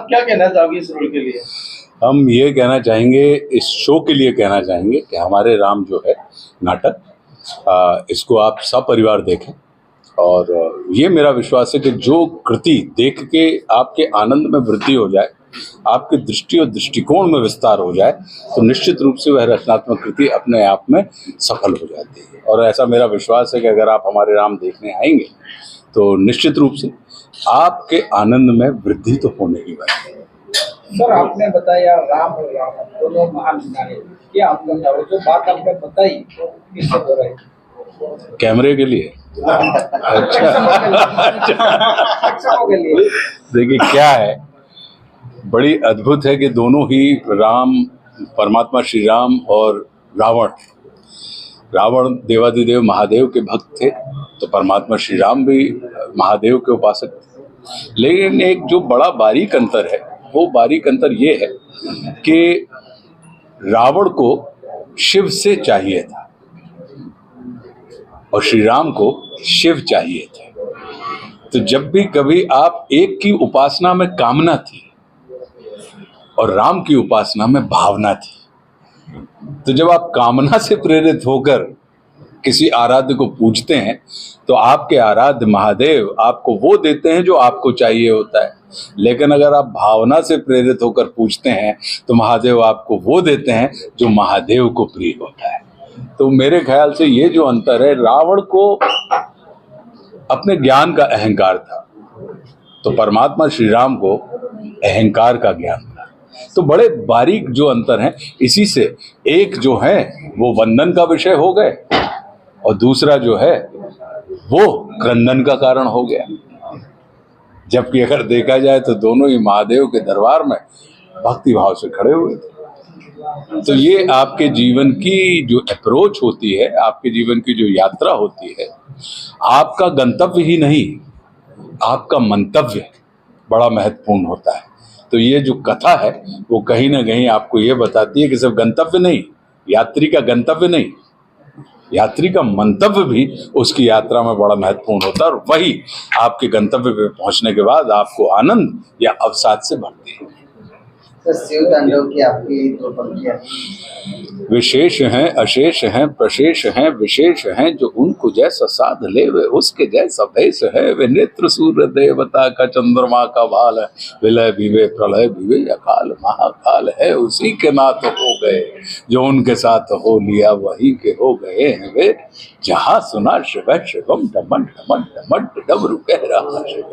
आप क्या कहना चाहोगे इस रोल के लिए? हम ये कहना चाहेंगे, इस शो के लिए कहना चाहेंगे कि हमारे राम जो है नाटक, इसको आप सपरिवार देखें। और ये मेरा विश्वास है कि जो कृति देख के आपके आनंद में वृद्धि हो जाए, आपकी दृष्टि और दृष्टिकोण में विस्तार हो जाए, तो निश्चित रूप से वह रचनात्मक कृति अपने आप में सफल हो जाती है। और ऐसा मेरा विश्वास है कि अगर आप हमारे राम देखने आएंगे तो निश्चित रूप से आपके आनंद में वृद्धि तो होने ही वाली है। सर, आपने बताया राम और रावण दोनों महान नायक, क्या आपका जो बात आपने बताई किससे हो रही? कैमरे के लिए प्रेक्षकों के लिए देखिए क्या है, बड़ी अद्भुत है कि दोनों ही राम, परमात्मा श्री राम और रावण देवादिदेव महादेव के भक्त थे, तो परमात्मा श्री राम भी महादेव के उपासक थे। लेकिन एक जो बड़ा बारीक अंतर है, वो बारीक अंतर ये है कि रावण को शिव से चाहिए था और श्री राम को शिव चाहिए थे। तो जब भी कभी आप एक की उपासना में कामना थी और राम की उपासना में भावना थी, तो जब आप कामना से प्रेरित होकर किसी आराध्य को पूजते हैं तो आपके आराध्य महादेव आपको वो देते हैं जो आपको चाहिए होता है। लेकिन अगर आप भावना से प्रेरित होकर पूजते हैं तो महादेव आपको वो देते हैं जो महादेव को प्रिय होता है। तो मेरे ख्याल से ये जो अंतर है, रावण को अपने ज्ञान का अहंकार था, तो परमात्मा श्री राम को अहंकार का ज्ञान था। तो बड़े बारीक जो अंतर हैं, इसी से एक जो है वो वंदन का विषय हो गए और दूसरा जो है वो क्रंदन का कारण हो गया। जबकि अगर देखा जाए तो दोनों ही महादेव के दरबार में भक्ति भाव से खड़े हुए थे। तो ये आपके जीवन की जो अप्रोच होती है, आपके जीवन की जो यात्रा होती है, आपका गंतव्य ही नहीं, आपका मंतव्य बड़ा महत्वपूर्ण होता है। तो ये जो कथा है वो कहीं ना कहीं आपको ये बताती है कि सिर्फ गंतव्य नहीं, यात्री का गंतव्य नहीं, यात्री का मंतव्य भी उसकी यात्रा में बड़ा महत्वपूर्ण होता है। और वही आपके गंतव्य पे पहुंचने के बाद आपको आनंद या अवसाद से भरती है। शिव तांडव की आपकी दो पंक्तियां विशेष हैं, अशेष हैं, प्रशेष हैं, विशेष हैं, जो उनको जैसा साध ले वे उसके जैसा भेष है। वे नेत्र सूर्य देवता का, चंद्रमा का भाल है। विलय विवे प्रलय विवे अकाल महाकाल है। उसी के नाथ हो गए जो उनके साथ हो लिया, वही के हो गए हैं वे। जहाँ सुना शिव शिवम डमन डमन डमन डमरू कह रहा शिव।